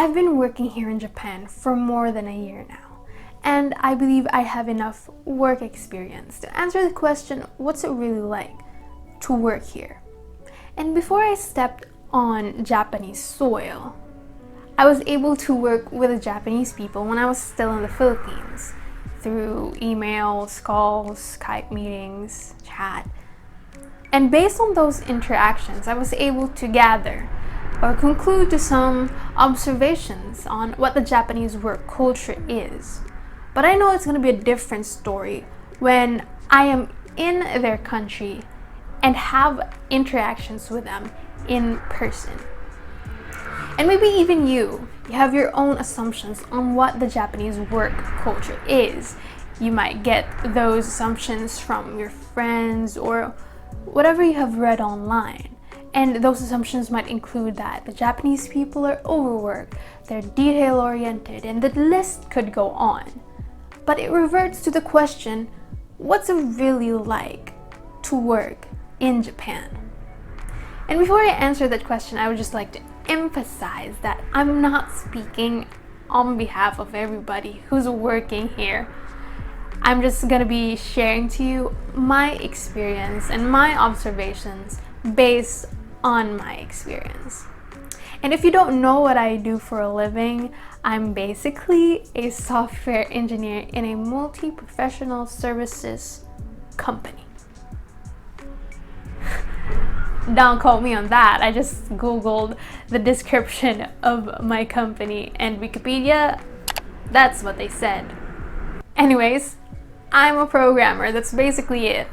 I've been working here in Japan for more than a year now, and I believe I have enough work experience to answer the question, what's it really like to work here? And before I stepped on Japanese soil, I was able to work with the Japanese people when I was still in the Philippines through emails, calls, Skype meetings, chat. And based on those interactions, I was able to gather or conclude to some observations on what the Japanese work culture is. But I know it's going to be a different story when I am in their country and have interactions with them in person. And maybe even you have your own assumptions on what the Japanese work culture is. You might get those assumptions from your friends or whatever you have read online. And those assumptions might include that the Japanese people are overworked, they're detail-oriented, and the list could go on. But it reverts to the question, what's it really like to work in Japan? And before I answer that question, I would just like to emphasize that I'm not speaking on behalf of everybody who's working here. I'm just gonna be sharing to you my experience and my observations based on my experience. And if you don't know what I do for a living, I'm basically a software engineer in a multi-professional services company. Don't quote me on that. I just googled the description of my company and Wikipedia, that's what they said. Anyways, I'm a programmer, that's basically it.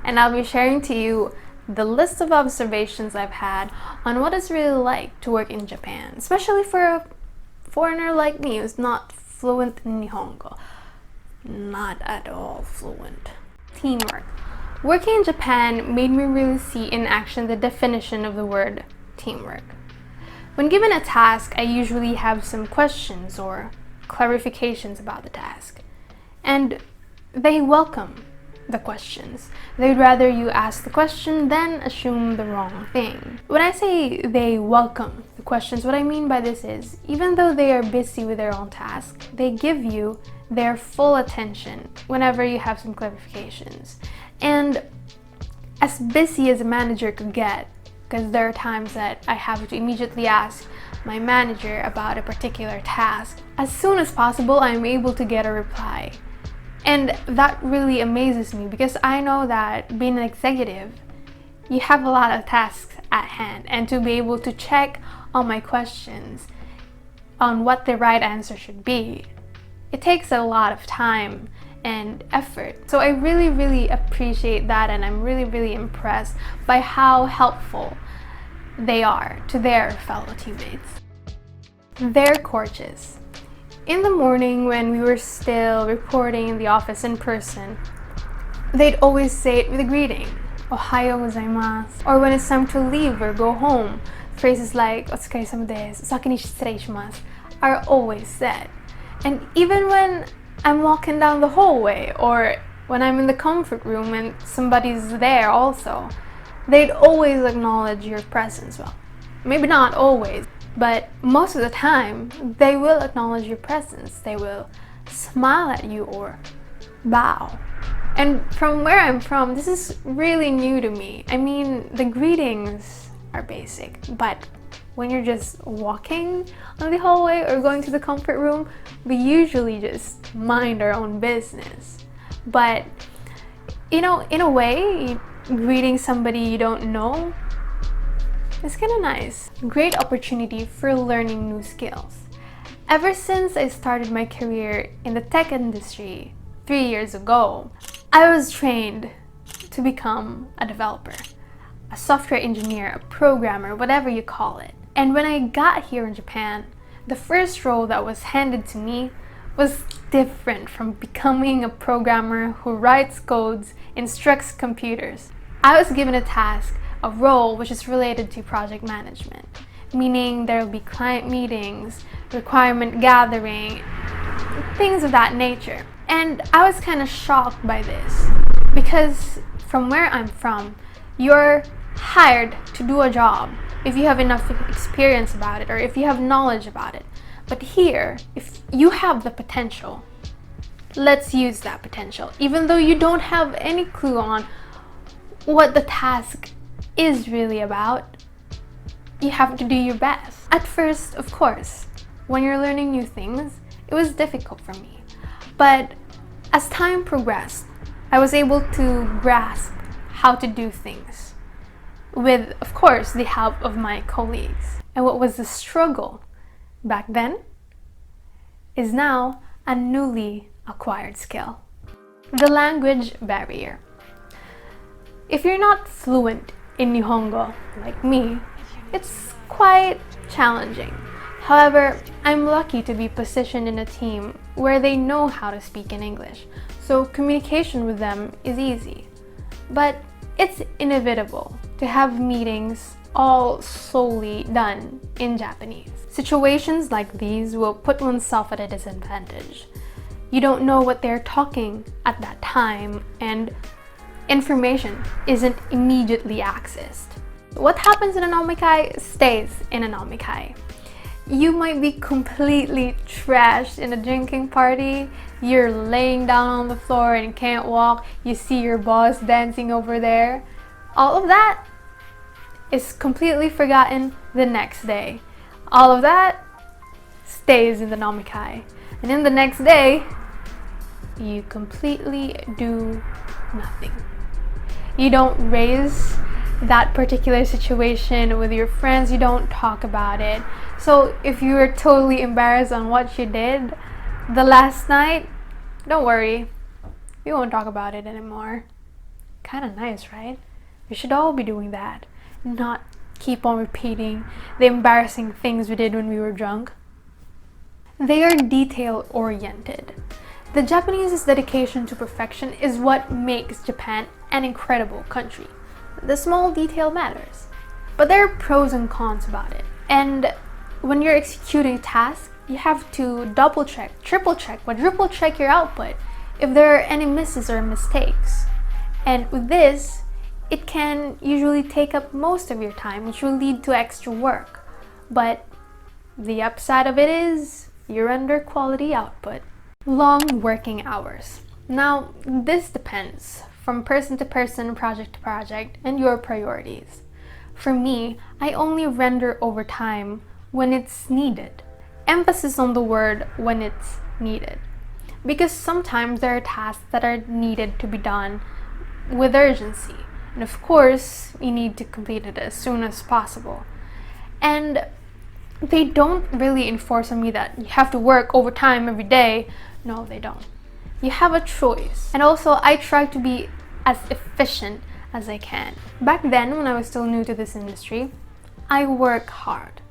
And I'll be sharing to you the list of observations I've had on what it's really like to work in Japan, especially for a foreigner like me who's not fluent in Nihongo. Not at all fluent. Teamwork. Working in Japan made me really see in action the definition of the word teamwork. When given a task, I usually have some questions or clarifications about the task. And they welcome the questions. They'd rather you ask the question than assume the wrong thing. When I say they welcome the questions, what I mean by this is, even though they are busy with their own task, they give you their full attention whenever you have some clarifications. And as busy as a manager could get, because there are times that I have to immediately ask my manager about a particular task, as soon as possible I'm able to get a reply. And that really amazes me because I know that being an executive, you have a lot of tasks at hand, and to be able to check on my questions on what the right answer should be, it takes a lot of time and effort. So I really appreciate that, and I'm really impressed by how helpful they are to their fellow teammates. They're courteous. In the morning when we were still reporting in the office in person, they'd always say it with a greeting, Ohayo gozaimasu. Or when it's time to leave or go home, phrases like Otsukaresama desu, Osaki ni shitsurei shimasu are always said. And even when I'm walking down the hallway or when I'm in the comfort room and somebody's there also, they'd always acknowledge your presence. Well, maybe not always, but most of the time, they will acknowledge your presence. They will smile at you or bow. And from where I'm from, this is really new to me. I mean, the greetings are basic, but when you're just walking on the hallway or going to the comfort room, we usually just mind our own business. But, you know, in a way, greeting somebody you don't know, it's kind of nice. Great opportunity for learning new skills. Ever since I started my career in the tech industry 3 years ago, I was trained to become a developer, a software engineer, a programmer, whatever you call it. And when I got here in Japan, the first role that was handed to me was different from becoming a programmer who writes codes, instructs computers. I was given a task, a role which is related to project management, meaning there will be client meetings, requirement gathering, things of that nature. And I was kind of shocked by this because from where I'm from, you're hired to do a job if you have enough experience about it, or if you have knowledge about it. But here, if you have the potential, let's use that potential. Even though you don't have any clue on what the task is really about, you have to do your best. At first, of course, when you're learning new things, it was difficult for me. But as time progressed, I was able to grasp how to do things with, of course, the help of my colleagues. And what was the struggle back then is now a newly acquired skill. The language barrier. If you're not fluent in Nihongo like me, it's quite challenging. However, I'm lucky to be positioned in a team where they know how to speak in English, so communication with them is easy. But it's inevitable to have meetings all solely done in Japanese. Situations like these will put oneself at a disadvantage. You don't know what they're talking at that time, and information isn't immediately accessed. What happens in a nomikai stays in a nomikai. You might be completely trashed in a drinking party, you're laying down on the floor and can't walk, you see your boss dancing over there. All of that is completely forgotten the next day. All of that stays in the nomikai. And in the next day, you completely do nothing. You don't raise that particular situation with your friends, you don't talk about it. So if you were totally embarrassed on what you did the last night, don't worry, we won't talk about it anymore. Kinda nice, right? We should all be doing that, not keep on repeating the embarrassing things we did when we were drunk. They are detail-oriented. The Japanese's dedication to perfection is what makes Japan an incredible country. The small detail matters. But there are pros and cons about it. And when you're executing a task, you have to double check, triple check, quadruple check your output if there are any misses or mistakes. And with this, it can usually take up most of your time, which will lead to extra work. But the upside of it is you're under quality output. Long working hours. Now, this depends from person to person, project to project, and your priorities. For me, I only render overtime when it's needed. Emphasis on the word when it's needed. Because sometimes there are tasks that are needed to be done with urgency. And of course, you need to complete it as soon as possible. And they don't really enforce on me that you have to work overtime every day. No, they don't. You have a choice. And also, I try to be as efficient as I can. Back then, when I was still new to this industry, I work hard.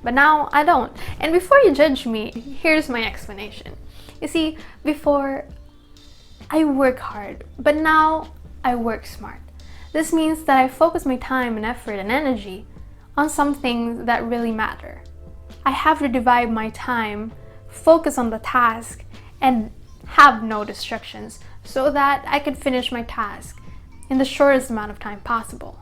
But now I don't. And before you judge me, here's my explanation. You see, before I work hard, but now I work smart. This means that I focus my time and effort and energy on some things that really matter. I have to divide my time, focus on the task, and have no distractions so that I can finish my task in the shortest amount of time possible.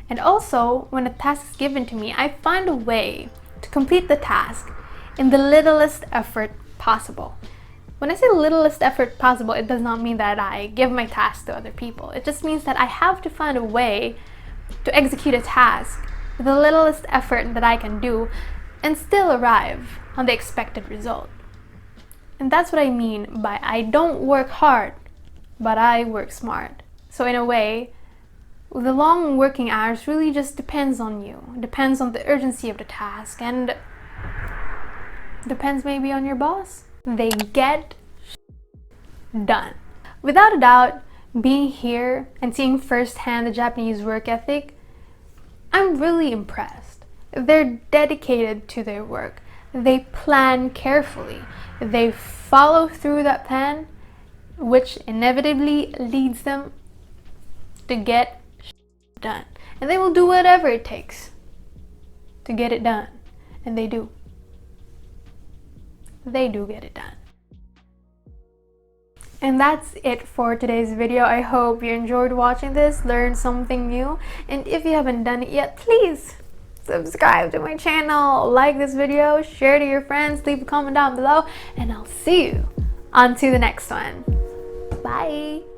And also, when a task is given to me, I find a way to complete the task in the littlest effort possible. When I say littlest effort possible, it does not mean that I give my task to other people. It just means that I have to find a way to execute a task with the littlest effort that I can do and still arrive on the expected result. And that's what I mean by I don't work hard, but I work smart. So in a way, the long working hours really just depends on you. Depends on the urgency of the task, and depends maybe on your boss. They get done. Without a doubt, being here and seeing firsthand the Japanese work ethic, I'm really impressed. They're dedicated to their work. They plan carefully. They follow through that plan, which inevitably leads them to get done. And they will do whatever it takes to get it done. And they do. They do get it done. And that's it for today's video. I hope you enjoyed watching this, learned something new, and if you haven't done it yet, please subscribe to my channel, like this video, share to your friends, leave a comment down below, and I'll see you on to the next one. Bye.